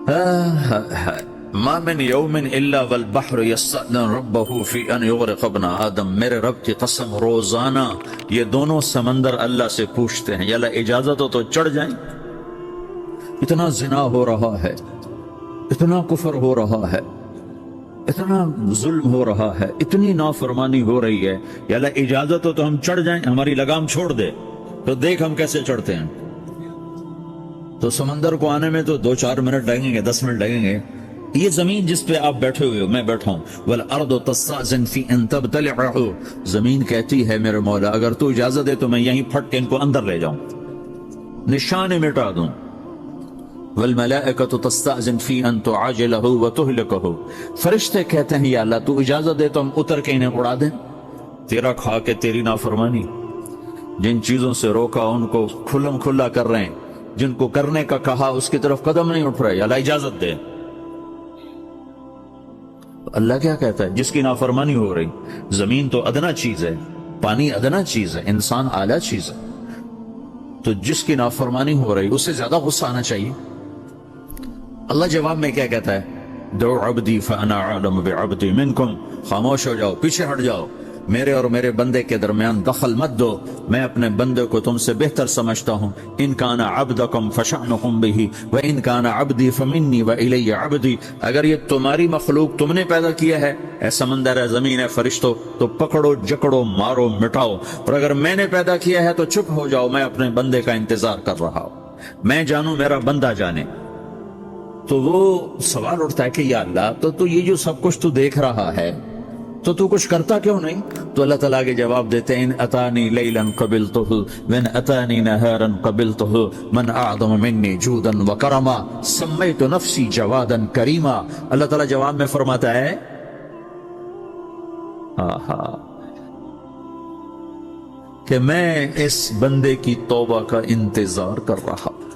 ما من یوم الا والبحر یستأذن ربہ فی ان یغرق ابن آدم، میرے رب کی قسم روزانہ یہ دونوں سمندر اللہ سے پوچھتے ہیں یا اللہ اجازت ہو تو چڑھ جائیں۔ اتنا زنا ہو رہا ہے، اتنا کفر ہو رہا ہے، اتنا ظلم ہو رہا ہے، اتنی نافرمانی ہو رہی ہے، یا اللہ اجازت ہو تو ہم چڑھ جائیں، ہماری لگام چھوڑ دے تو دیکھ ہم کیسے چڑھتے ہیں۔ تو سمندر کو آنے میں تو 2-4 منٹ لگیں گے، 10 منٹ لگیں گے۔ یہ زمین جس پہ آپ بیٹھے ہوئے ہو، میں بیٹھا ہوں، وَالْأَرْضُ تَسْتَأْذِنُ فِي أَن تَبْتَلِعَهُ، زمین کہتی ہے میرے مولا اگر تو اجازت دے تو میں یہیں پھٹ کے ان کو اندر لے جاؤں، نشانے مٹا دوں۔ وَالْمَلَائِكَةُ تَسْتَأْذِنُ فِي أَن تُعَاجِلَهُ وَتُهْلِكَهُ، فرشتے کہتے ہیں یا اللہ تو اجازت دے تو ہم اتر کے انہیں اڑا دیں۔ تیرا کھا کے تیری نافرمانی، جن چیزوں سے روکا ان کو کھلم کھلا کر رہے ہیں، جن کو کرنے کا کہا اس کی طرف قدم نہیں اٹھ رہے، یا اللہ اجازت دے۔ اللہ کیا کہتا ہے؟ جس کی نافرمانی ہو رہی، زمین تو ادنا چیز ہے، پانی ادنا چیز ہے، انسان اعلیٰ چیز ہے، تو جس کی نافرمانی ہو رہی اس سے زیادہ غصہ آنا چاہیے۔ اللہ جواب میں کیا کہتا ہے؟ دعو عبدی فانا اعلم بعبدی منکم، خاموش ہو جاؤ، پیچھے ہٹ جاؤ، میرے اور میرے بندے کے درمیان دخل مت دو، میں اپنے بندے کو تم سے بہتر سمجھتا ہوں۔ ان کان عبدکم فشأنکم بہ وان کان عبدی فمنی والی عبدی، اگر یہ تمہاری مخلوق تم نے پیدا کیا ہے، اے سمندر ہے، زمین ہے، فرشتوں، تو پکڑو جکڑو مارو مٹاؤ، اور اگر میں نے پیدا کیا ہے تو چپ ہو جاؤ، میں اپنے بندے کا انتظار کر رہا ہوں، میں جانوں میرا بندہ جانے۔ تو وہ سوال اٹھتا ہے کہ یا اللہ تو یہ جو سب کچھ تو دیکھ رہا ہے تو کچھ کرتا کیوں نہیں؟ تو اللہ تعالیٰ کے جواب دیتے ہیں ان اتانی لیلا قبلتہ وان اتانی نہارا قبلتہ من اعظم منی جودا وکرما سمیت نفسی جوادا کریما۔ اللہ تعالیٰ جواب میں فرماتا ہے کہ میں اس بندے کی توبہ کا انتظار کر رہا ہوں،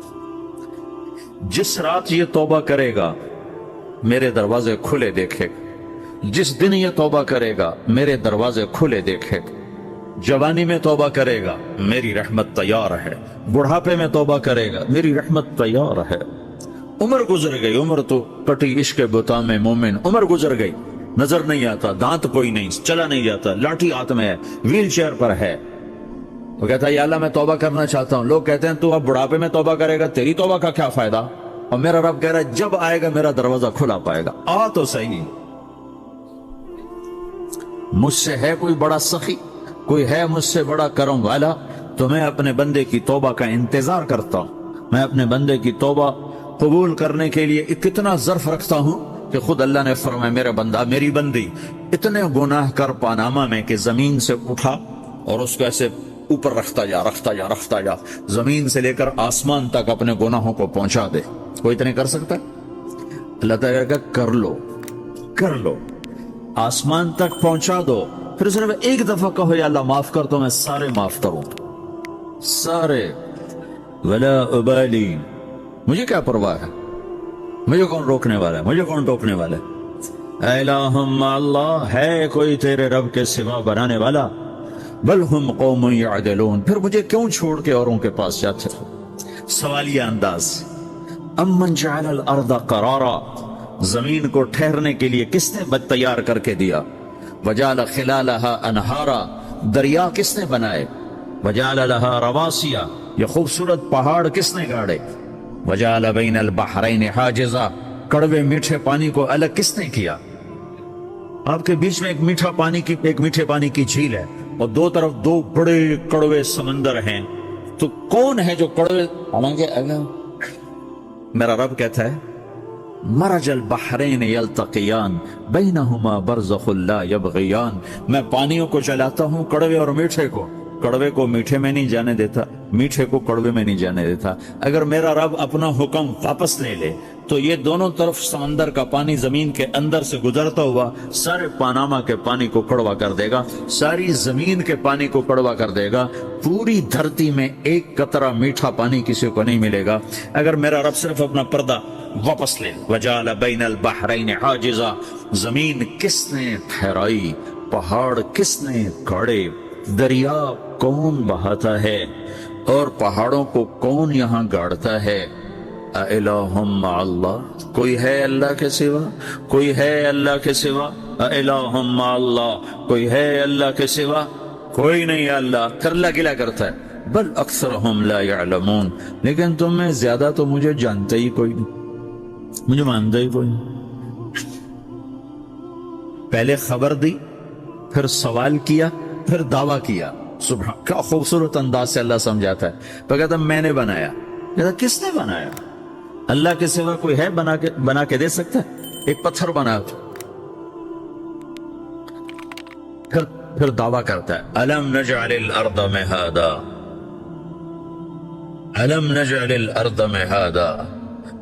جس رات یہ توبہ کرے گا میرے دروازے کھلے دیکھے گا، جس دن یہ توبہ کرے گا میرے دروازے کھلے دیکھے گا، جوانی میں توبہ کرے گا میری رحمت تیار ہے، بڑھاپے میں توبہ کرے گا میری رحمت تیار ہے۔ عمر گزر گئی، عمر تو کٹی عشق بتا میں مومن، عمر گزر گئی، نظر نہیں آتا، دانت کوئی نہیں، چلا نہیں جاتا، لاٹھی ہاتھ میں ہے، ویل چیئر پر ہے، وہ کہتا ہے یا اللہ میں توبہ کرنا چاہتا ہوں۔ لوگ کہتے ہیں تو اب بڑھاپے میں توبہ کرے گا، تیری توبہ کا کیا فائدہ؟ اور میرا رب کہہ رہا ہے جب آئے گا میرا دروازہ کھلا پائے گا، آ تو صحیح۔ مجھ سے ہے کوئی بڑا سخی، کوئی ہے مجھ سے بڑا کرم والا، تو میں اپنے بندے کی توبہ کا انتظار کرتا ہوں، میں اپنے بندے کی توبہ قبول کرنے کے لیے کتنا ظرف رکھتا ہوں کہ خود اللہ نے فرمایا میرا بندہ میری بندی اتنے گناہ کر پاناما میں کہ زمین سے اٹھا اور اس کو ایسے اوپر رکھتا جا، زمین سے لے کر آسمان تک اپنے گناہوں کو پہنچا دے، کوئی اتنے کر سکتا ہے؟ اللہ تعالیٰ کا کر لو، آسمان تک پہنچا دو، پھر صرف ایک دفعہ کہو یا اللہ معاف کر تو میں سارے معاف کروں، سارے، ولا ابالی، مجھے کیا پرواہ ہے، مجھے کون روکنے والا ہے، مجھے کون ٹوکنے والا ہے؟ اے الہم اللہ، ہے کوئی تیرے رب کے سوا بنانے والا؟ بل ہم قوم یعدلون، پھر مجھے کیوں چھوڑ کے اوروں کے پاس جاتے ہو؟ سوالیہ انداز۔ امن جعل الارض قرارا، زمین کو ٹھہرنے کے لیے کس نے تیار کر کے دیا؟ وجعل خلالہا انہارا، دریا کس نے بنائے؟ وجعل لہا رواسیا، یہ خوبصورت پہاڑ کس نے گاڑے؟ وجعل بین البحرین حاجزا، کڑوے میٹھے پانی کو الگ کس نے کیا؟ آپ کے بیچ میں ایک میٹھے پانی کی جھیل ہے اور دو طرف دو بڑے کڑوے سمندر ہیں، تو کون ہے جو کڑوے؟ حالانکہ میرا رب کہتا ہے مرج البحرین یلتقیان بینہما برزخ لا یبغیان، میں پانیوں کو چلاتا ہوں، کڑوے اور میٹھے کو، کڑوے کو میٹھے میں نہیں جانے دیتا، میٹھے کو کڑوے میں نہیں جانے دیتا۔ اگر میرا رب اپنا حکم واپس لے لے تو یہ دونوں طرف سمندر کا پانی زمین کے اندر سے گزرتا ہوا سارے پاناما کے پانی کو کڑوا کر دے گا، ساری زمین کے پانی کو کڑوا کر دے گا، پوری دھرتی میں ایک قطرہ میٹھا پانی کسی کو نہیں ملے گا اگر میرا رب صرف اپنا پردہ واپس لے۔ وجعل بین البحرین حاجزا، زمین کس نے ٹھہرائی، پہاڑ کس نے گاڑے، دریا کون بہاتا ہے اور پہاڑوں کو کون یہاں گاڑتا ہے؟ अइलाहुम मा अल्लाह, कोई है अल्लाह के सिवा, कोई है अल्लाह के सिवा, अइलाहुम मा अल्लाह, कोई है अल्लाह के सिवा, कोई नहीं है अल्लाह, करला गिला करता है। बल अक्सरहुम ला यअलमून, लेकिन तुम में ज्यादा तो मुझे जानते ही कोई नहीं, मुझे मानता ही कोई नहीं। पहले खबर दी, फिर सवाल किया, फिर दावा किया। सुबह क्या खूबसूरत अंदाज से अल्लाह समझाता है। पर कहता मैंने बनाया, कहता किसने बनाया? अल्लाह के सिवा कोई है बना के दे सकता है? एक पत्थर बना। फिर दावा करता है अलम नजअलिल अर्द मिहादा, अलम नजअलिल अर्द मिहादा,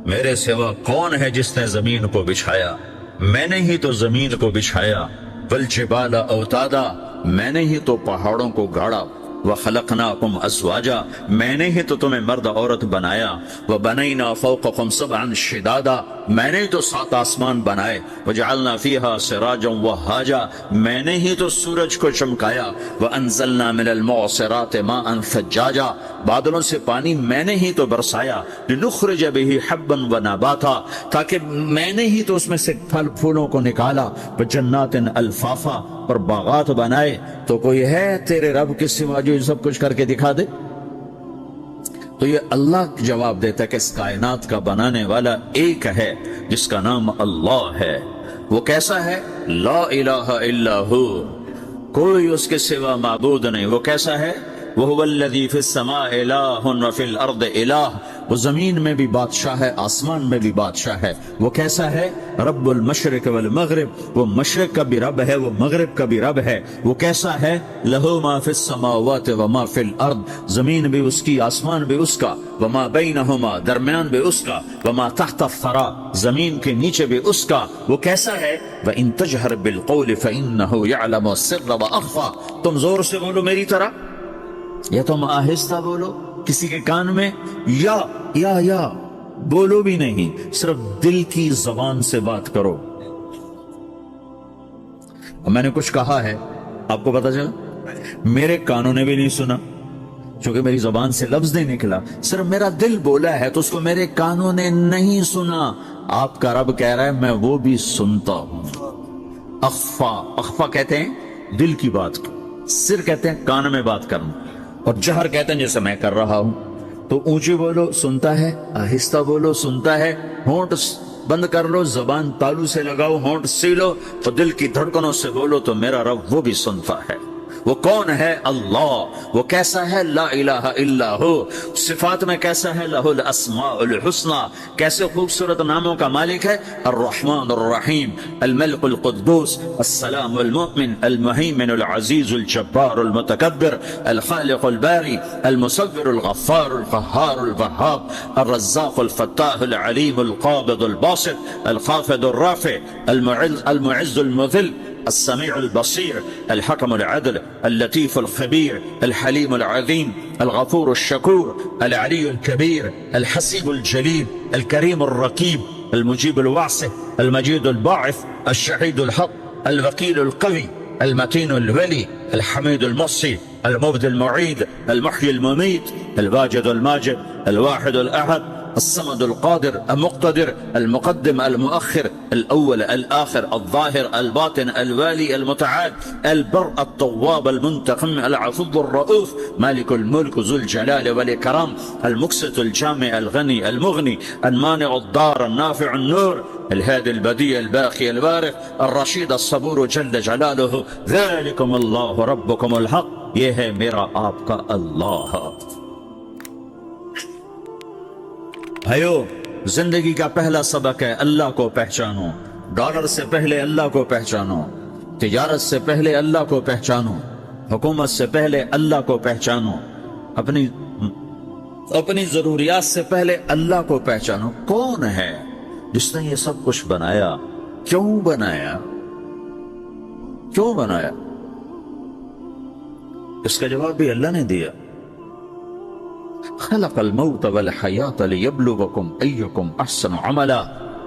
मेरे सिवा कौन है जिसने जमीन को बिछाया? मैंने ही तो जमीन को बिछाया। वल जिबाला औतादा, मैंने ही तो पहाड़ों को गाड़ा। व खलकनाकुम अज़वाजा, मैंने ही तो तुम्हें मर्द औरत बनाया। व बनैना फौककुम सबअन शिदादा, मैंने ही तो 7 आसमान बनाए। व जअलना फीहा सिराजन वहाजा, मैंने ही तो सूरज को चमकाया। व अंज़लना मिनल मुअसिरात माअन सज्जाजा, बादलों से पानी मैंने ही तो बरसाया। लिनुखरिज बिही हब्बन व नबाता, ताकि मैंने ही तो उसमें से फल फूलों को निकाला। व जन्नातिन अल्फाफा, और बागात बनाए। तो कोई है तेरे रब के सिवा जो सब कुछ करके दिखा दे? तो ये अल्लाह जवाब देता है कि इस कायनात का बनाने वाला एक है जिसका नाम अल्लाह है। वो कैसा है? ला इलाहा इल्ला हु, कोई उसके सिवा माबूद नहीं। वो कैसा है? वो हुवल्लज़ी फिस समाइ इलाहुन व फिल अर्द इलाह, वो जमीन में भी बादशाह है, आसमान में भी बादशाह है। वो कैसा है? रब्बुल मशरिक वल मगरिब, वो मशरिक का भी रब है, वो मगरिब का भी रब है। वो कैसा है? लहू मा फिस समावाति व मा फिल अर्द, जमीन भी उसकी, आसमान भी उसका। व मा बैनहुमा, दरमियान भी उसका। व मा तहत अथ-थरा, जमीन के नीचे भी उसका। वो कैसा है? व इन तजहर बिल कौल फइन्नहु यअलमु सिर्र व अख्फा, तुम जोर से बोलो मेरी तरह, या तुम आहिस्ता बोलो किसी के कान में, या बोलो भी नहीं, सिर्फ दिल की जबान से बात करो। मैंने कुछ कहा है, आपको पता चला, मेरे कानों ने भी नहीं सुना क्योंकि मेरी जबान से लफ्ज नहीं निकला, सिर्फ मेरा दिल बोला है तो उसको मेरे कानों ने नहीं सुना। आपका रब कह रहा है मैं वो भी सुनता हूं। अख्फा कहते हैं दिल की बात को, सिर कहते हैं कान में बात करना, और जहर कहते हैं जैसे मैं कर रहा हूं। तो ऊंची बोलो सुनता है, आहिस्ता बोलो सुनता है, होंठ बंद कर लो, जबान तालू से लगाओ, होंठ सी लो, तो दिल की धड़कनों से बोलो तो मेरा रब वो भी सुनता है। वो कौन है? अल्लाह। वो कैसा है? ला इलाहा इल्ला हु। सिफात में कैसा है? लहुल अस्माउल हुस्ना, कैसे खूबसूरत नामों का मालिक है। अर्रहमान अर्रहीम, अल मलिकुल कुद्दूस, अस्सलामुल मुमिन, अल मुहैमिनुल अजीजुल जब्बारुल मुतकब्बिर, अल खालिकुल बारी, अल मुसव्विरुल गफ्फारुल क़ह्हारुल वह्हाब, अर रज़्ज़ाक़ुल फ़त्ताहुल अलीमुल क़ाबिदुल बासित, अल ख़ाफ़िदुर राफ़ि, अल मुइज़्ज़ुल मुज़िल, السميع البصير، الحكم العدل، اللطيف الخبير، الحليم العظيم، الغفور الشكور، العلي الكبير، الحسيب الجليل، الكريم الرقيب، المجيب الواسع، المجيد الباعث، الشهيد الحق، الوكيل القوي، المتين الولي، الحميد المحصي، المبدي المعيد، المحيي المميت، الواجد الماجد، الواحد الأحد، الصمد القادر المقتدر، المقدم المؤخر، الأول الآخر، الظاهر الباطن، الوالي المتعال، البر التواب المنتقم، العفو الرؤوف، مالك الملك ذو الجلال والإكرام، المقسط الجامع الغني المغني، المانع الضار النافع النور، الهادي البديع الباقي الوارث، الرشيد الصبور جل جلاله، ذلكم الله ربكم الحق، یہ ہے میرا آپ کا اللہ۔ بھائیو، زندگی کا پہلا سبق ہے اللہ کو پہچانو۔ ڈالر سے پہلے اللہ کو پہچانو، تجارت سے پہلے اللہ کو پہچانو، حکومت سے پہلے اللہ کو پہچانو، اپنی ضروریات سے پہلے اللہ کو پہچانو۔ کون ہے جس نے یہ سب کچھ بنایا؟ کیوں بنایا؟ کیوں بنایا؟ اس کا جواب بھی اللہ نے دیا۔ خلق الموت والحیات لیبلوکم ایکم احسن عملا،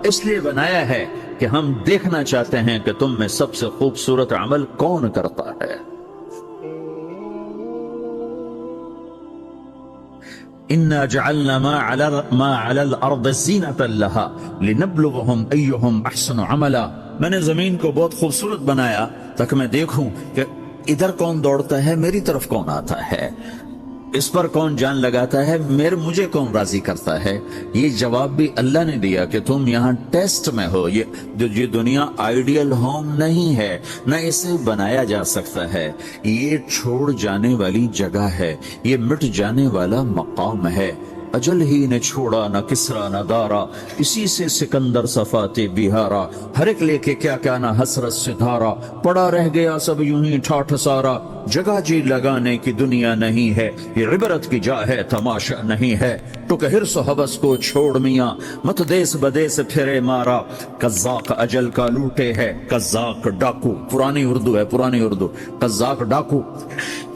اس لیے بنایا ہے کہ ہم دیکھنا چاہتے ہیں کہ تم میں سب سے خوبصورت عمل کون کرتا ہے۔ इन्ना जअलना मा अलल अर्द ज़ीनतन लहा लिनब्लुवहुम अय्युहुम अहसनु अमला। मैंने जमीन को बहुत खूबसूरत बनाया ताकि मैं देखूं कि इधर कौन दौड़ता है, मेरी तरफ कौन आता है, इस पर कौन जान लगाता है, मुझे कौन राजी करता है। ये जवाब भी अल्लाह ने दिया कि तुम यहाँ टेस्ट में हो। ये दुनिया आइडियल होम नहीं है, न इसे बनाया जा सकता है। ये छोड़ जाने वाली जगह है, ये मिट जाने वाला मकाम है। अजल ही ने छोड़ा न किसरा न दारा, इसी से सिकंदर सफाते बिहारा। हर एक लेके क्या क्या ना हसरत से धारा, पड़ा रह गया सब यूं ही ठाठ सारा। जगह जी लगाने की दुनिया नहीं है, ये इबरत की जा है तमाशा नहीं है। तो हिर्स हवस को छोड़ मियां, मत देश बदेस फिरे मारा। कज़्ज़ाक़ अजल का लूटे है, कज़्ज़ाक़ डाकू, पुरानी उर्दू है, पुरानी उर्दू। कज़्ज़ाक़ डाकू,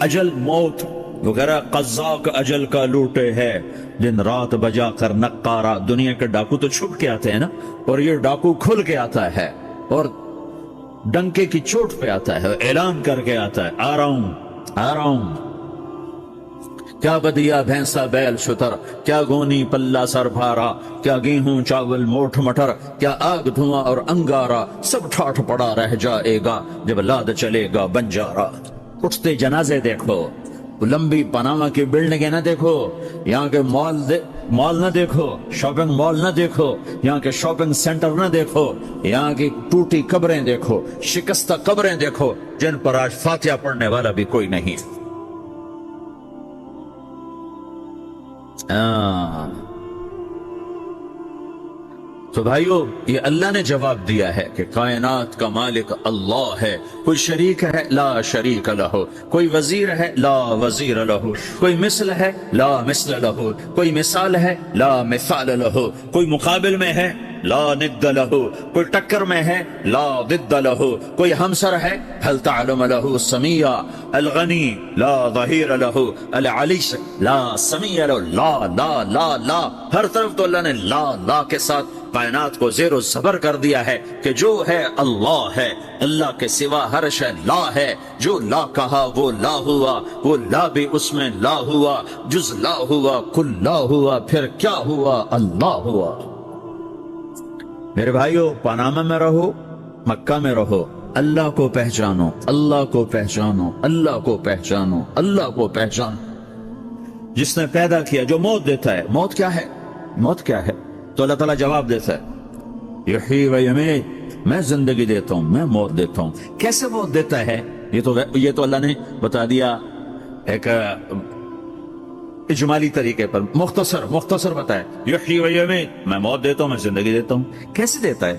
अजल मौत वगैरह, कज़्ज़ाक़ अजल का लूटे है, दिन रात बजा कर नक्कारा। दुनिया के डाकू तो छुप के आते हैं ना, और ये डाकू खुल के आता है और डंके की चोट पे आता है, ऐलान करके आता है, आ रहा हूं, आ रहा हूं। क्या बदिया भैंसा बैल शुतर, क्या गोनी पल्ला सर भारा, क्या गेहूं चावल मोठ मटर, क्या आग धुआं और अंगारा। सब ठाठ पड़ा रह जाएगा जब लाद चलेगा बंजारा। उठते जनाजे देखो, लंबी पनामा की बिल्डिंगें ना देखो, यहाँ के मॉल ना देखो, शॉपिंग मॉल ना देखो, यहाँ के शॉपिंग सेंटर ना देखो, यहाँ की टूटी कब्रें देखो, शिकस्ता कब्रें देखो, जिन पर आज फातिहा पढ़ने वाला भी कोई नहीं। तो भाइयों, ये अल्लाह ने जवाब दिया है कि कायनात का मालिक अल्लाह है। कोई शरीक है, ला शरीक लहू। कोई वजीर है, ला वजीर लहू। कोई मिसल है, ला मिसल लहू। कोई मिसाल है, ला मिसाल लहू। कोई मुकाबिल में है, ला निद्द लहू। कोई टक्कर में है, ला दिद्द लहू। कोई हमसर है, हल तअलम लहू समिया। अल गनी ला ज़हीर लहू, अल अलीश ला समिया लहू। ला ला ला ला, हर तरफ तो अल्लाह ने ला ला के साथ कायनात को ज़ेरो ज़बर कर दिया है कि जो है अल्लाह है, अल्लाह के सिवा हर शय ला है। जो ला कहा वो ला हुआ, वो ला भी उसमें ला हुआ, जुज़ ला हुआ, कुल ला हुआ, फिर क्या हुआ, अल्लाह हुआ। मेरे भाइयों, पनामा में रहो, मक्का में रहो, अल्लाह को पहचानो, अल्लाह को पहचानो, अल्लाह को पहचानो, अल्लाह को पहचानो। जिसने पैदा किया, जो मौत देता है, मौत क्या है, मौत क्या है? तो अल्लाह ताला जवाब देता है, यही व यमीत, मैं जिंदगी देता हूं, मैं मौत देता हूं। कैसे मौत देता है? ये तो अल्लाह ने बता दिया एक इजमाली तरीके पर, मुख्तसर बताए, यही व यमीत, मैं मौत देता हूं, मैं जिंदगी देता हूं। कैसे देता है?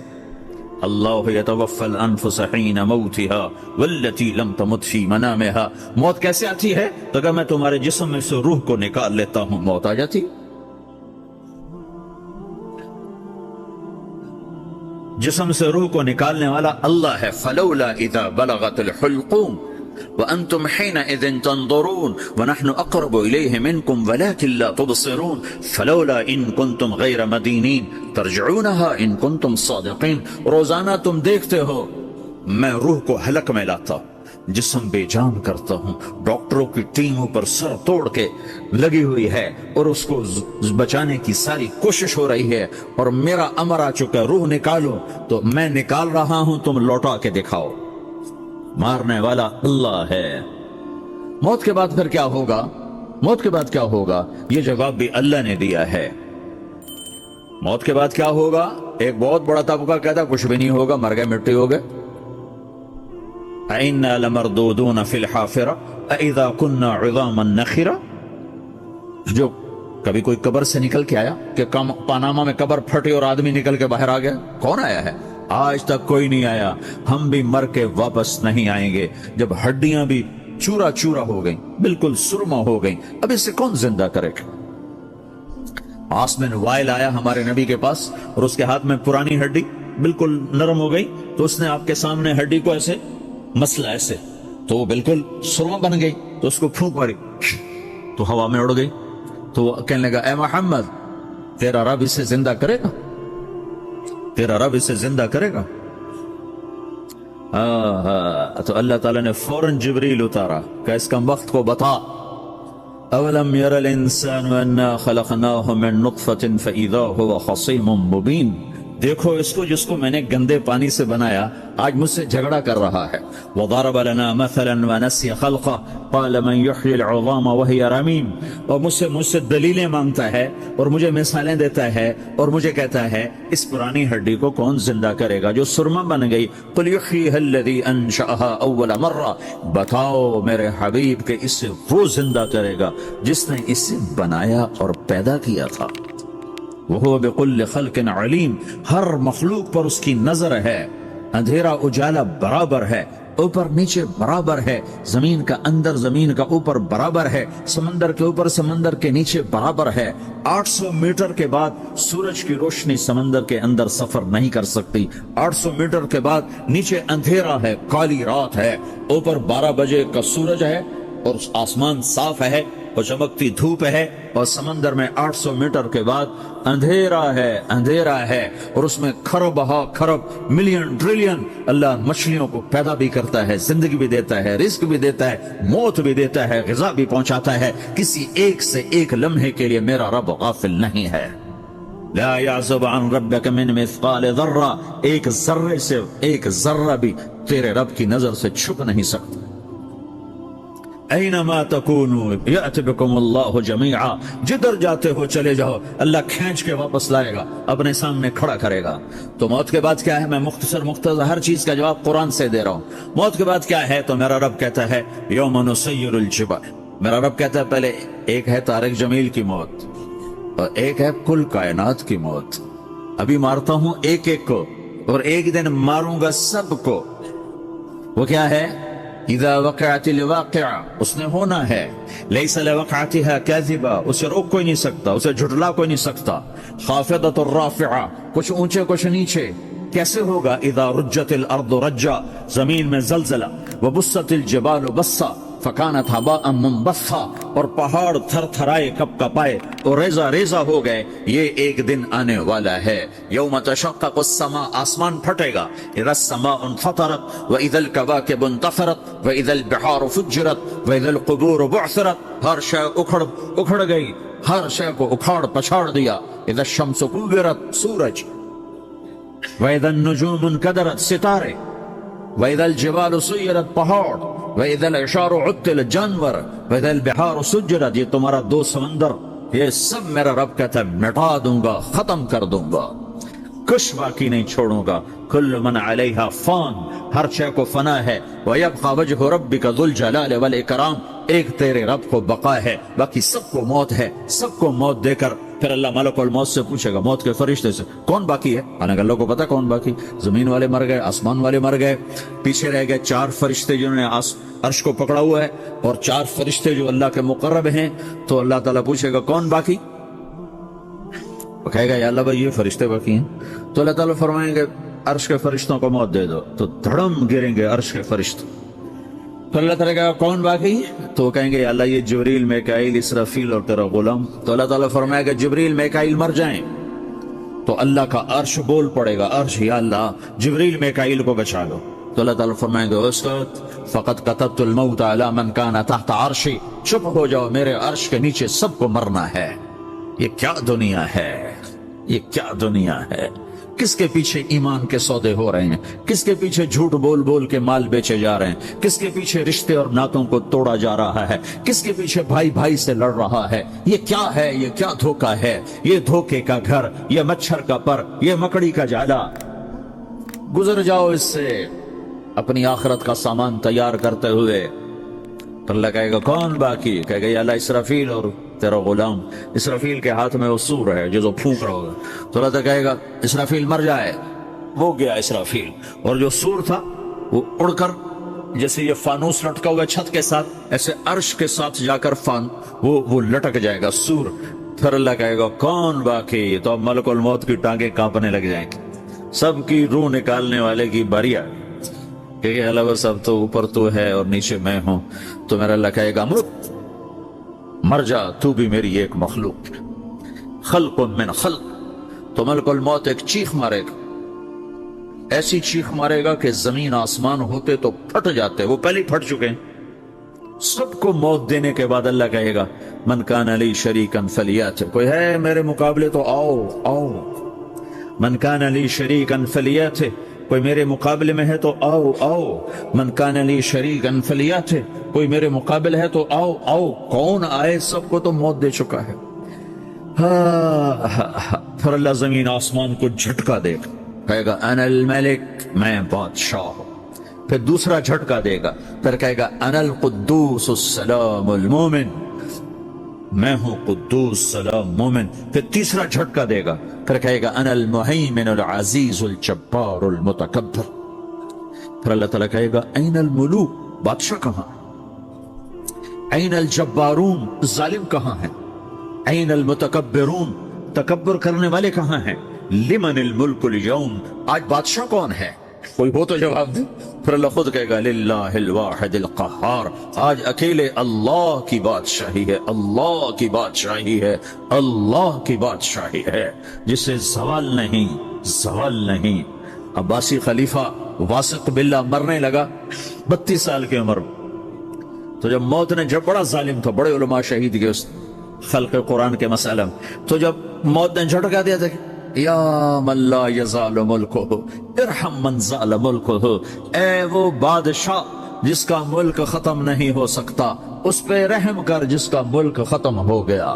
अल्लाह यतवफ़्फ़ल अनफुसहीन मौतिहा वल्लती लम तमुत फी मनामिहा। मौत कैसे आती है? तो अगर मैं तुम्हारे जिस्म में से रूह को निकाल लेता हूं, मौत आ जाती। जिस्म से रूह को निकालने वाला अल्लाह है। फलौला इज़ा बलगतिल हुल्क़ूम व अंतुम हिनइज़िन तंज़ुरून व नहनु अक़रबु इलैहि मिनकुम वलाकिन ला तुबसिरून फलौला इन कुंतुम गैर मदीनीन तरजिऊनहा इन कुंतुम सादिक़ीन। रोजाना तुम देखते हो मैं रूह को हलक में लाता, जिस्म बेजान करता हूं, डॉक्टरों की टीम ऊपर सर तोड़ के लगी हुई है और उसको बचाने की सारी कोशिश हो रही है, और मेरा अमर आ चुका, रूह निकालो, तो मैं निकाल रहा हूं, तुम लौटा के दिखाओ। मारने वाला अल्लाह है। मौत के बाद फिर क्या होगा? मौत के बाद क्या होगा? ये जवाब भी अल्लाह ने दिया है। मौत के बाद क्या होगा? एक बहुत बड़ा तबका कहता कुछ भी नहीं होगा, मर गए, मिट्टी हो गए। इन्ना लमरदूदून फिल हाफिरा अइज़ा कुन्ना इज़ामन नखिरा। जो कभी कोई कब्र से निकल के आया कि पनामा में कब्र फटी और आदमी निकल के बाहर आ गया? कौन आया है? आज तक कोई नहीं आया। हम भी मर के वापस नहीं आएंगे। जब हड्डियां भी चूरा चूरा हो गई, बिल्कुल सुरमा हो गई, अब इसे कौन जिंदा करेगा? आसमान वाइल आया हमारे नबी के पास और उसके हाथ में पुरानी हड्डी बिल्कुल नरम हो गई, तो उसने आपके सामने हड्डी को ऐसे मसला, ऐसे, तो बिल्कुल सुरमा बन गई। तो उसको फूंक मारी तो हवा में उड़ गई। तो कहने लगा, ए मोहम्मद, तेरा रब इसे जिंदा करेगा? तेरा रब इसे जिंदा करेगा? तो अल्लाह ताला ने फौरन जिब्रील उतारा कि इसका वक्त को बता। अवलम यरल इंसानु अन्ना खलकनाहु मिन नुत्फतिन फइज़ा हुवा खसीमुम मुबीन। देखो इसको जिसको मैंने गंदे पानी से बनाया आज मुझसे झगड़ा कर रहा है। वज़रब लना मसलन व नसिया खल्क़ह क़ाल मन युह्यिल इज़ाम व हिय रमीम। और मुझसे दलीलें मांगता है और मुझे मिसालें देता है और मुझे कहता है इस पुरानी हड्डी को कौन जिंदा करेगा जो सुरमा बन गई। क़ुल युह्यिहल्लज़ी अंशअहा अव्वल मर्रा। बताओ मेरे हबीब के इसे वो जिंदा करेगा जिसने इसे बनाया और पैदा किया था। वो बिकुल्ल खल्किन अलीम। हर मखलूक पर उसकी नजर है। अंधेरा उजाला बराबर है, ऊपर नीचे बराबर है, जमीन का अंदर जमीन का ऊपर बराबर है, समंदर के ऊपर समंदर के नीचे बराबर है। 800 मीटर के बाद सूरज की रोशनी समंदर के अंदर सफर नहीं कर सकती। 800 मीटर के बाद नीचे अंधेरा है, काली रात है, ऊपर 12 बजे का सूरज है और आसमान साफ है और चमकती धूप है, और समंदर में 800 मीटर के बाद अंधेरा है और उसमें खरब मिलियन ट्रिलियन अल्लाह मछलियों को पैदा भी करता है, जिंदगी भी देता है, रिस्क भी देता है, मौत भी देता है, ग़िज़ा भी पहुंचाता है। किसी एक से एक लम्हे के लिए मेरा रब गाफिल नहीं है। ला याज़ुब अन रब्बिक मिन मिस्क़ाल ज़र्रा। एक जर्रे से एक जर्रा भी तेरे रब की नजर से छुप नहीं सकता। ऐनमा तकूनु यअति बिकुमुल्लाहु जमीआ। जिधर जाते हो चले जाओ, अल्लाह खींच के वापस लाएगा, अपने सामने खड़ा करेगा। तो मौत के बाद क्या है, मैं मुख्तसर हर चीज का जवाब कुरान से दे रहा हूँ। मौत के बाद क्या है, तो मेरा रब कहता है यौम नुसय्यिरुल जिबाल। मेरा रब कहता है पहले एक है तारिक जमील की मौत और एक है कुल कायनात की मौत। अभी मारता हूं एक एक को और एक दिन मारूंगा सबको। वो क्या है, इज़ा वक़अतिल वाक़िआ, उसने होना है। लैसा लिवक़अतिहा काज़िबा, उसे रोक कोई नहीं सकता, उसे झुठला कोई नहीं सकता। ख़ाफ़िदतुर राफ़िआ, कुछ ऊंचे कुछ नीचे। कैसे होगा, इज़ा रुज्जतिल अर्दु रज्जा, जमीन में ज़लज़ला, व बुस्सतिल जिबालु बस्सा फ़कानत हबाअन मुनबस्सा, और पहाड़ थरथराए कपकपाए और रेजा रेजा हो गए। ये एक दिन आने वाला है। यौम तशक्ककुस समा, आसमान फटेगा। इज़ा समाउ फतरत व इज़ल कवाकिबु इंतफरत व इज़ल बिहारु फुज्जिरत व इज़ल कुबूरु बुअसिरत। हर शय उखड़ गई, हर शय को उखाड़ पछाड़ दिया। इज़ा शम्सु कुव्विरत, सूरज। व इज़न नुजूमु इनकदरत, सितारे। व इज़ल जिबालु सुय्यरत, पहाड़। व इज़ल इशारु उत्तिल, जानवर। व इज़ल बिहारु सुज्जिरत, ये तुम्हारा दो समंदर, ये सब मेरा रब कहता है मिटा दूंगा, खत्म कर दूंगा, कुछ बाकी नहीं छोड़ूंगा। कुल्लु मन अलैहा फान, हर शय को फना है। व यबक़ा वजहु रब्बिका ज़ुल जलाल वल इकराम, एक तेरे रब को बका है, बाकी सबको मौत है। सबको मौत देकर फिर अल्लाह मलकुल मौत से पूछेगा, मौत के फरिश्ते से, कौन बाकी है। अल्लाह को पता कौन बाकी। जमीन वाले मर गए, आसमान वाले मर गए, पीछे रह गए 4 फरिश्ते जिन्होंने अर्श को पकड़ा हुआ है और 4 फरिश्ते जो अल्लाह के मुकर्रब हैं। तो अल्लाह ताला पूछेगा कौन बाकी, वो कहेगा या अल्लाह भाई ये फरिश्ते बाकी हैं। तो अल्लाह ताला फरमाएंगे अर्श के फरिश्तों को मौत दे दो, तो धड़म गिरेंगे अर्श के फरिश्ते। तो अल्लाह ताला कहेगा कौन बाकी, तो कहेंगे अल्लाह ये जिब्रील, मीकाईल, इसराफील और तेरा गुलाम। तो अल्लाह ताला फरमाएगा जिब्रील मीकाईल मर जाएं, तो अल्लाह का अर्श बोल पड़ेगा, अर्श या अल्लाह जिब्रील मीकाईल को बचा लो। तो अल्लाह ताला फरमाएंगे उस्कुत फ़क़द कतबतुल मौत अला मन काना तहत अर्शी, चुप हो जाओ, मेरे अर्श के नीचे सबको मरना है। ये क्या दुनिया है, ये क्या दुनिया है। किसके पीछे ईमान के सौदे हो रहे हैं, किसके पीछे झूठ बोल बोल के माल बेचे जा रहे हैं, किसके पीछे रिश्ते और नातों को तोड़ा जा रहा है, किसके पीछे भाई भाई से लड़ रहा है। ये क्या है, ये क्या धोखा है, ये धोखे का घर, ये मच्छर का पर, ये मकड़ी का जाला। गुजर जाओ इससे अपनी आखिरत का सामान तैयार करते हुए। तो अल्लाह कहेगा कौन बाकी, कहेगा या अल्लाह इसराफील और तेरा गुलाम। इसराफील के हाथ में वो सूर है जो फूंक रहा होगा। तो अल्लाह कहेगा इसराफील मर जाए, वो गया इसराफील, और जो सूर था वो उड़कर जैसे ये फानूस लटका हुआ छत के साथ, ऐसे अर्श के साथ जाकर वो लटक जाएगा सूर। फिर अल्लाह कहेगा कौन बाकी, तो अब मलकुल मौत की टांगे कांपने लग जाएंगी, सबकी रूह निकालने वाले की बारी आ, क्योंकि अल्लाह सब तो ऊपर तो है और नीचे मैं हूं। तो मेरा अल्लाह कहेगा मर जा, तू भी मेरी एक मखलूक, खल्क़ुम मिन खल्क़। तो मलकुल मौत एक चीख मारेगा, ऐसी चीख मारेगा कि जमीन आसमान होते तो फट जाते, वो पहले फट चुके हैं। सबको मौत देने के बाद अल्लाह कहेगा मन कान अली शरीकन फलियात, कोई है मेरे मुकाबले तो आओ आओ। मन कान अली शरीकन फलियात, कोई मेरे मुकाबले में है तो आओ आओ। मन कान अली शरीकन फलियात, कोई मेरे मुकाबले है तो आओ आओ। कौन आए, सबको तो मौत दे चुका है। फिर अल्लाह जमीन आसमान को झटका देगा, कहेगा अनल मलिक, मैं बादशाह हूं। फिर दूसरा झटका देगा, फिर कहेगा अनल कुद्दूस सलामुल मोमिन, मैं हूं कुद्दूस सलाम मोमिन। फिर तीसरा झटका देगा, फिर कहेगा अनल मुहैमिनुल अजीजुल जब्बारुल मुतकब्बिर। फिर अल्लाह ताला कहेगा ऐनल मुलूक, बादशाह कहां, ऐनल जब्बारून, जालिम कहां है, ऐनल मुतकब्बिरून, तकब्बुर करने वाले कहां हैं, लिमनिल मुल्कुल यौम, आज बादशाह कौन है, कोई हो तो जवाब दे। फिर अल्लाह खुद कहेगा लिल्लाहिल वाहिदिल क़हार, आज अकेले अल्लाह की बादशाही है, अल्लाह की बादशाही है, अल्लाह की बादशाही है, जिसे सवाल नहीं, सवाल नहीं। अब्बासी खलीफा वासिक बिल्ला मरने लगा 32 साल की उम्र में, तो जब मौत ने, जब बड़ा जालिम था, बड़े उलमा शहीद के उस खल्क़ कुरान के मसला में, तो जब मौत ने झटका दिया था या मल्ला यज़ाल मुल्कुहु इरहम मन ज़ाल मुल्कुहु, ए वो बादशाह जिसका मुल्क खत्म नहीं हो सकता, उस पे रहम कर जिसका मुल्क खत्म हो गया,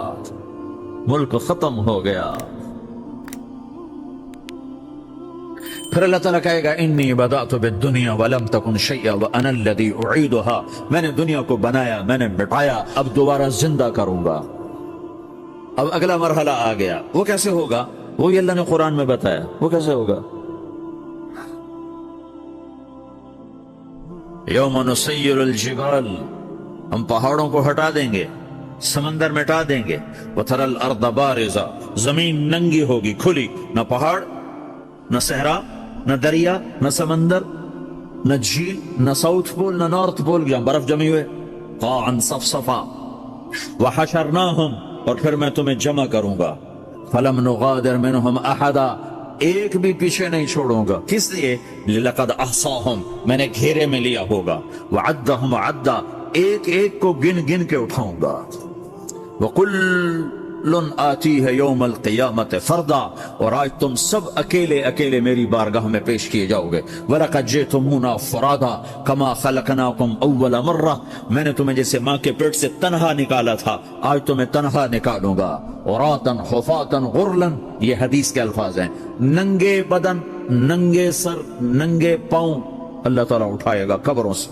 मुल्क खत्म हो गया। फिर अल्लाह ताला कहेगा इन्नी बदातु बिद्दुनिया वलम तकुन शैअ व अना अल्लज़ी उईदुहा, मैंने दुनिया को बनाया, मैंने मिटाया, अब दोबारा जिंदा करूंगा। अब अगला मरहला आ गया, वो कैसे होगा, वो ये अल्लाह ने कुरान में बताया, वो कैसे होगा। यौम नुसय्यिरुल जिबाल, हम पहाड़ों को हटा देंगे, समंदर मिटा देंगे। वतरल अर्द बारिज़ा, जमीन नंगी होगी, खुली, न पहाड़, न सहरा, न दरिया, न समंदर, न झील, न साउथ पोल, न नॉर्थ पोल जहां बर्फ जमी हुए। क़ाअन सफ़सफ़ा वहशरनाहुम, और फिर मैं तुम्हें जमा करूंगा। फलम नुगादिर मिनहुम अहदा, एक भी पीछे नहीं छोड़ूंगा। किस लिए, लक़द अहसाहुम, मैंने घेरे में लिया होगा। वअद्दहुम अद्दा, एक एक को गिन गिन के उठाऊंगा। वकुल्लुन आतीह यौमल क़ियामत फरदा, और आज तुम सब अकेले अकेले मेरी बारगाह में पेश किए जाओगे। वलक़द जिअतुमूना फ़ुरादा कमा ख़लक़नाकुम अव्वल मर्रा, मैंने तुम्हें जैसे माँ के पेट से तन्हा निकाला था, आज तुम्हें तन्हा निकालूंगा। औरातन हुफ़ातन गुरलन, ये हदीस के अल्फाज हैं, नंगे बदन, नंगे सर, नंगे पांव अल्लाह ताला उठाएगा कब्रों से।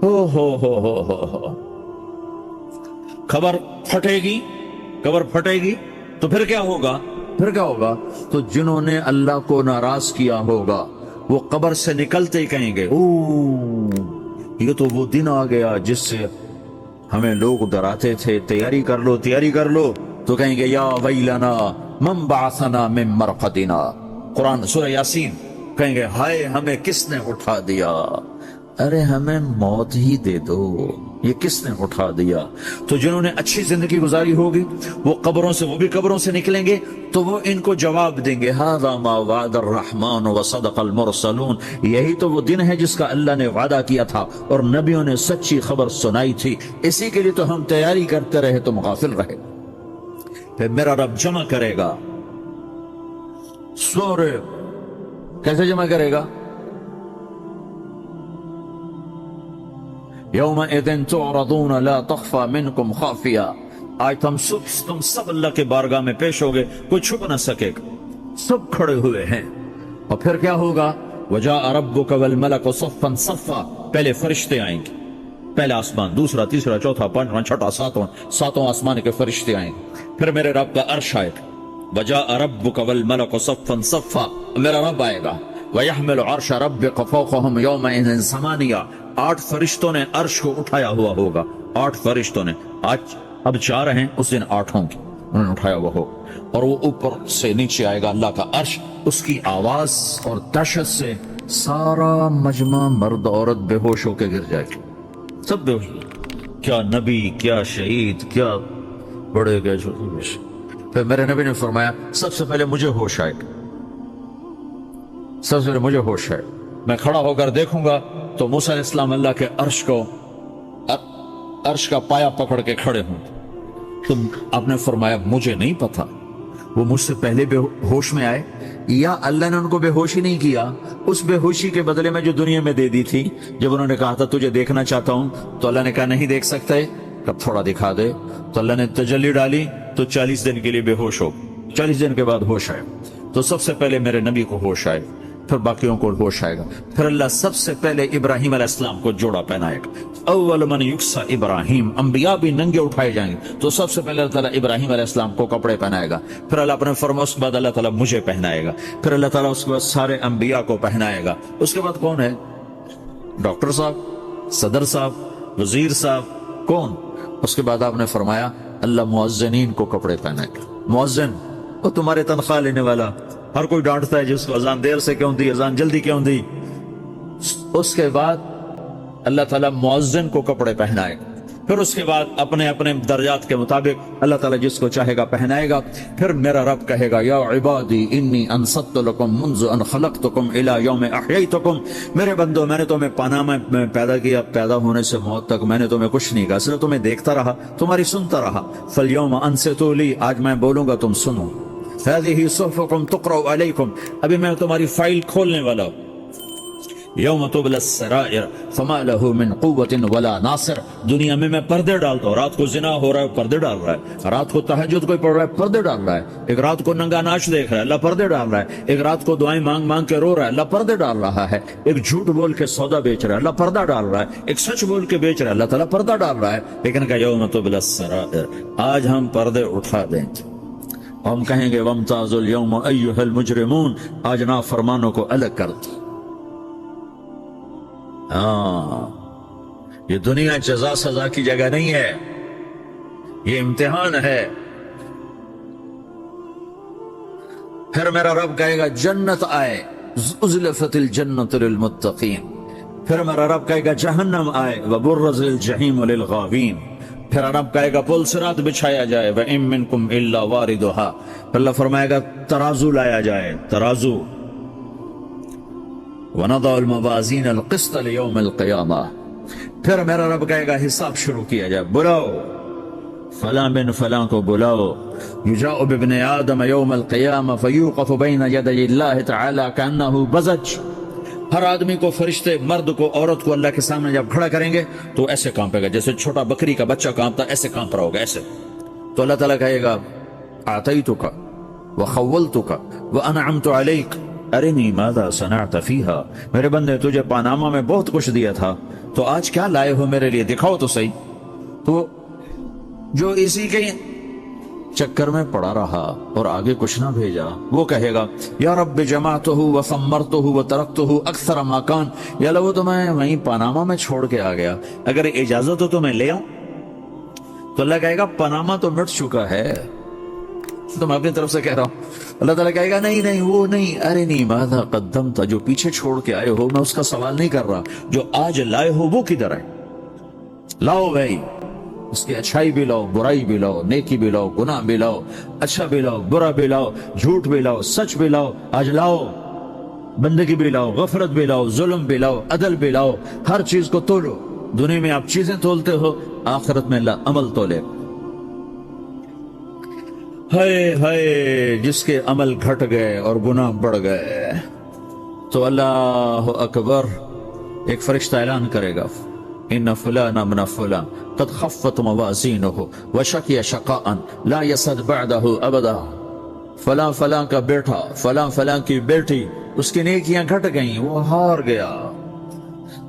हो खबर फटेगी, कब्र फटेगी, तो फिर क्या होगा, फिर क्या होगा, तो जिन्होंने अल्लाह को नाराज किया होगा वो कब्र से निकलते ही कहेंगे ओ ये तो वो दिन आ गया जिससे हमें लोग डराते थे, तैयारी कर लो, तैयारी कर लो। तो कहेंगे या वैलना मन बअसना मिन मरक़दिना, कुरान सूरह यासीन, कहेंगे हाय हमें किसने उठा दिया, अरे हमें मौत ही दे दो, ये किसने उठा दिया। तो जिन्होंने अच्छी जिंदगी गुजारी होगी वो कब्रों से, वो भी कब्रों से निकलेंगे, तो वो इनको जवाब देंगे हाज़ा मा वअदर रहमान व सदक़ल मुरसलून, यही तो वो दिन है जिसका अल्लाह ने वादा किया था और नबियों ने सच्ची खबर सुनाई थी, इसी के लिए तो हम तैयारी करते रहे, तुम गाफिल रहे। फिर मेरा रब जमा करेगा, सूरे कैसे जमा करेगा, यौमइज़िन तुअरदून ला तख़फ़ा मिनकुम ख़ाफ़िया, आज तुम सब अल्लाह के बारगाह में पेश होगे, कोई छुप ना सकेगा, सब खड़े हुए हैं। और फिर क्या होगा, वजाअ रब्बुका वल मलकु सफ़्फ़न सफ़्फ़ा, पहले फरिश्ते आएंगे, पहला आसमान, दूसरा, तीसरा, चौथा, पांचवा, छठा, सातवां आसमान के फरिश्ते आएंगे। फिर मेरे रब का अर्श आएगा, वजाअ रब्बुका वल मलकु सफ़्फ़न सफ़्फ़ा, मेरा रब आएगा। वयहमिलु अर्श रब्बिका फ़ौक़हुम यौमइज़िन समानिया, 8 फरिश्तों ने अर्श को उठाया हुआ होगा, 8 फरिश्तों ने, आज अब 4 हैं, उस दिन 8 होंगे, उन्होंने उठाया हुआ होगा। और वो ऊपर से नीचे आएगा अल्लाह का अर्श, उसकी आवाज और दहशत से सारा मजमा मर्द औरत बेहोश होकर गिर जाएगी, सब बेहोश। क्या नबी, क्या शहीद, क्या बड़े गए छोटे। फिर मेरे नबी ने फरमाया सबसे पहले मुझे होश आएगा, सबसे पहले मुझे होश है, मैं खड़ा होकर देखूंगा तो मूसा अलैहिस्सलाम अल्लाह के अर्श को अर्श का पाया पकड़ के खड़े हों। तो आपने फरमाया मुझे नहीं पता, वो मुझसे पहले बेहोश में आए या अल्लाह ने उनको बेहोश ही नहीं किया, उस बेहोशी के बदले में जो दुनिया में दे दी थी। जब उन्होंने कहा था तुझे देखना चाहता हूं, तो अल्लाह ने कहा नहीं देख सकते, तब थोड़ा दिखा दे। तो अल्लाह ने तजल्ली डाली तो 40 दिन के लिए बेहोश हो, 40 दिन के बाद होश आए। तो सबसे पहले मेरे नबी को होश आए, फिर बाकियों को होश आएगा। फिर अल्लाह सबसे पहले इब्राहिम अलैहिस्सलाम को जोड़ा पहनाएगा। अव्वल मन युक्सा इब्राहिम, अंबिया भी नंगे उठाए जाएंगे, तो सबसे पहले अल्लाह ताला इब्राहिम अलैहिस्सलाम को कपड़े पहनाएगा। फिर अल्लाह अपने फरमाया उसके बाद अल्लाह ताला मुझे पहनाएगा। फिर अल्लाह ताला उसके बाद सारे अंबिया को पहनाएगा। उसके बाद कौन है? डॉक्टर साहब, सदर साहब, वजीर साहब, कौन? उसके बाद आपने फरमाया अल्लाह मुअज्जिनीन को कपड़े पहनाएगा। मुअज्जिन वो तुम्हारे तनख्वाह लेने वाला, हर कोई डांटता है जिसको अजान देर से क्यों दी, अजान जल्दी क्यों दी। उसके बाद अल्लाह ताला मुअज्जिन को कपड़े पहनाएगा। फिर उसके बाद अपने अपने दर्जात के मुताबिक अल्लाह ताला जिसको चाहेगा पहनाएगा। फिर मेरा रब कहेगा या इबादी इन्नी अनसत्तु लकुम मुंज़ अन खलक़तुकुम इला यौम अहयैतुकुम, मेरे बंदो मैंने तुम्हें पानामा में पैदा किया, पैदा होने से मौत तक मैंने तुम्हें कुछ नहीं कहा, सिर्फ तुम्हें देखता रहा, तुम्हारी सुनता रहा। फल यौम अनसितू ली, आज मैं बोलूंगा तुम सुनो। हाज़िही सुहफ़ुकुम तुक़रअ अलैकुम, अभी मैं तुम्हारी फाइल खोलने वाला हूं। यौम तुबला सराइर फमा लहू मिन कुव्वतिन वला नासिर, दुनिया में मैं पर्दे डालता हूँ। रात को जिना हो रहा है, पर्दे डाल रहा है। रात को तहज्जुद कोई पढ़ रहा है, पर्दे डाल रहा है। एक रात को नंगा नाच देख रहा है, अल्लाह पर्दे डाल रहा है। एक रात को दुआएं मांग मांग के रो रहा है, अल्लाह पर्दे डाल रहा है। एक झूठ बोल के सौदा बेच रहा है, अल्लाह पर्दा डाल रहा है। एक सच बोल के बेच रहा है, अल्लाह ताला पर्दा डाल रहा है। लेकिन क्या यौम तुबला सराइर, आज हम पर्दे उठा देंगे। हम कहेंगे वमताजुल यौम अय्युहल मुजरिमून, आज नाफरमानों को अलग कर दो। हाँ, ये दुनिया जजा सजा की जगह नहीं है, ये इम्तिहान है। फिर मेरा रब कहेगा जन्नत आए, उज़्लिफ़तिल जन्नतु लिल मुत्तक़ीन। फिर मेरा रब कहेगा जहन्नम आए, व बुर्रज़िल जहीम लिल गावीन। फिर रब कहेगा पुल सिरात बिछाया जाए, व इम मिनकुम इल्ला वारिदुहा। अल्लाह फरमाएगा तराजू लाया जाए, तराजू। वनदअल मवाज़ीन अल क़िस्त लियौमिल क़ियामा। फिर मेरा रब कहेगा हिसाब शुरू किया जाए, बुलाओ फलां बिन फलां को बुलाओ। युजाउ बिब्ने आदम यौमल क़ियामा फ़यूक़फ़ु बैन यदैल्लाहि तआला कअन्नहु बज़ज। हर आदमी को, फरिश्ते, मर्द को, औरत को अल्लाह के सामने जब खड़ा करेंगे तो ऐसे कांपेगा, जैसे छोटा बकरी का बच्चा कांपता, ऐसे कांप रहा होगा, ऐसे। तो अल्लाह ताला कहेगा आतैतुका व खव्वलतुका व अनअमतु अलैक अरिनी माज़ा सनअत फ़ीहा। मेरे बंदे तुझे पानामा में बहुत कुछ दिया था, तो आज क्या लाए हो मेरे लिए, दिखाओ तो सही। तो जो इसी के चक्कर में पड़ा रहा और आगे कुछ ना भेजा, वो कहेगा या रब्बि जमाअतहु व फ़म्मरतहु व तरक्तहु अक्सर मा कान, या अल्लाह वो तो मैं वहीं पानामा में छोड़ के आ गया, अगर इजाजत हो तो मैं ले आऊं। तो अल्लाह कहेगा पनामा तो मिट चुका है, तो मैं अपनी तरफ से कह रहा हूं। अल्लाह ताला कहेगा नहीं नहीं वो नहीं, अरे नहीं माज़ा क़द्दमता, जो पीछे छोड़ के आए हो मैं उसका सवाल नहीं कर रहा, जो आज लाए हो वो किधर है, लाओ भाई, उसकी अच्छाई भी लाओ, बुराई भी लाओ, नेकी भी लाओ, गुनाह भी लाओ, अच्छा भी लाओ, बुरा भी लाओ, झूठ भी लाओ, सच भी लाओ, आज लाओ। बंदगी भी लाओ, गफरत भी लाओ, जुल्म भी लाओ, अदल भी लाओ, हर चीज को तोलो। दुनिया में आप चीजें तोलते हो, आखिरत में अल्लाह अमल तोले। हाय हाय, जिसके अमल घट गए और गुनाह बढ़ गए, तो अल्लाह अकबर, एक फरिश्ता ऐलान करेगा इन्ना फुलाना मिन फुलान कद खफ्फत मवाज़ीनुहु व शकिया शक़ाअन ला यसद बअदहु अबदा। फलां फलां का बेटा, फलां फलां की बेटी, उसकी नेकियां घट गईं, वो हार गया,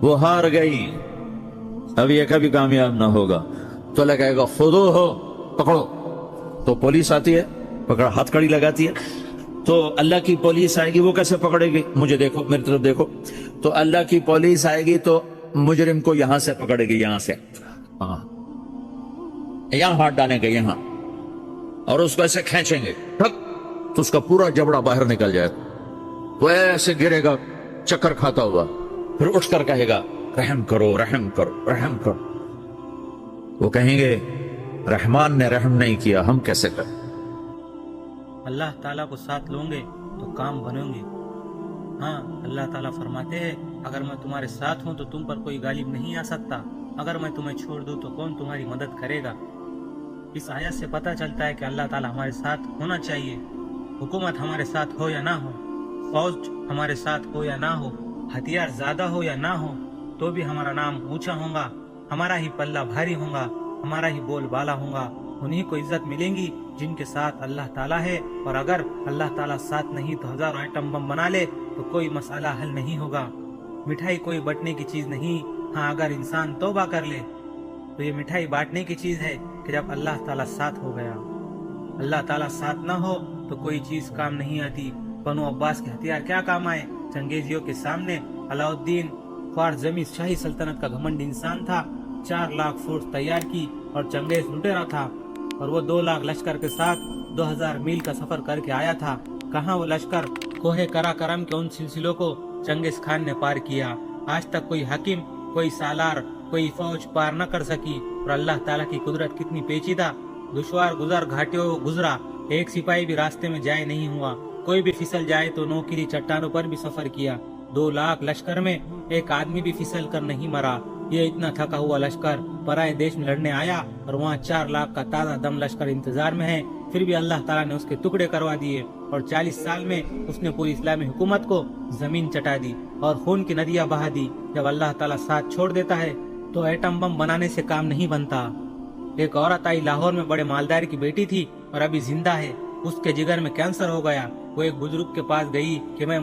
वो हार गई, अब ये कभी कामयाब ना होगा। तो अल्लाह कहेगा खुदो हो, पकड़ो। तो पुलिस आती है, पकड़ा, हथकड़ी लगाती है। तो अल्लाह की पुलिस आएगी, वो कैसे पकड़ेगी, मुझे देखो, मेरी तरफ देखो। तो अल्लाह की पुलिस आएगी तो मुजरिम को यहां से पकड़ेगी, यहां से, हाँ, यहां हाथ डालेंगे यहां, और उसको ऐसे खींचेंगे ठक, तो उसका पूरा जबड़ा बाहर निकल जाएगा, वो ऐसे गिरेगा चक्कर खाता हुआ, फिर उठकर कहेगा रहम करो, रहम करो, रहम करो। वो कहेंगे रहमान ने रहम नहीं किया, हम कैसे करें। अल्लाह ताला को साथ लोगे तो काम बनेंगे। हाँ, अल्लाह ताला फरमाते हैं अगर मैं तुम्हारे साथ हूँ तो तुम पर कोई गालिब नहीं आ सकता। अगर मैं तुम्हें छोड़ दूं तो कौन तुम्हारी मदद करेगा। इस आयत से पता चलता है कि अल्लाह ताला हमारे साथ होना चाहिए। हुकूमत हमारे साथ हो या ना हो, फौज हमारे साथ हो या ना हो, हथियार ज्यादा हो या ना हो, तो भी हमारा नाम ऊंचा होगा, हमारा ही पल्ला भारी होगा, हमारा ही बोलबाला होगा। उन्हीं को इज्जत मिलेंगी जिनके साथ अल्लाह ताला है। और अगर अल्लाह ताला साथ नहीं तो हजारों आइटम बम बना ले तो कोई मसाला हल नहीं होगा। मिठाई कोई बंटने की चीज नहीं। हाँ, अगर इंसान तौबा कर ले तो ये मिठाई बांटने की चीज है कि जब अल्लाह ताला साथ हो गया। अल्लाह ताला साथ ना हो तो कोई चीज काम नहीं आती। बनु अब्बास के हथियार क्या काम आए? चंगेजियों के सामने अलाउद्दीन ख्वारज़मी शाही सल्तनत का घमंड इंसान था। 4 लाख फोर्स तैयार की और चंगेज लुटेरा था और वो 2 लाख लश्कर के साथ 2000 मील का सफर करके आया था। कहाँ वो लश्कर? कोहे कराकरम के उन सिलसिलों को चंगेज खान ने पार किया। आज तक कोई हाकिम, कोई सालार, कोई फौज पार न कर सकी। और अल्लाह ताला की कुदरत कितनी पेचीदा। दुश्वार गुजर घाटियों को गुजरा, एक सिपाही भी रास्ते में जाए नहीं हुआ। कोई भी फिसल जाए तो नौकीली चट्टानों पर भी सफर किया। 2 लाख लश्कर में एक आदमी भी फिसल कर नहीं मरा। ये इतना थका हुआ लश्कर पराए देश में लड़ने आया और वहाँ 4 लाख का ताजा दम लश्कर इंतजार में है। फिर भी अल्लाह ताला ने उसके टुकड़े करवा दिए और 40 साल में उसने पूरी इस्लामी हुकूमत को जमीन चटा दी और खून की नदियां बहा दी। जब अल्लाह ताला साथ छोड़ देता है तो एटम बम बनाने से काम नहीं बनता। एक औरत आई, लाहौर में बड़े मालदार की बेटी थी और अभी जिंदा है। उसके जिगर में कैंसर हो गया। वो एक बुजुर्ग के पास गई कि मैं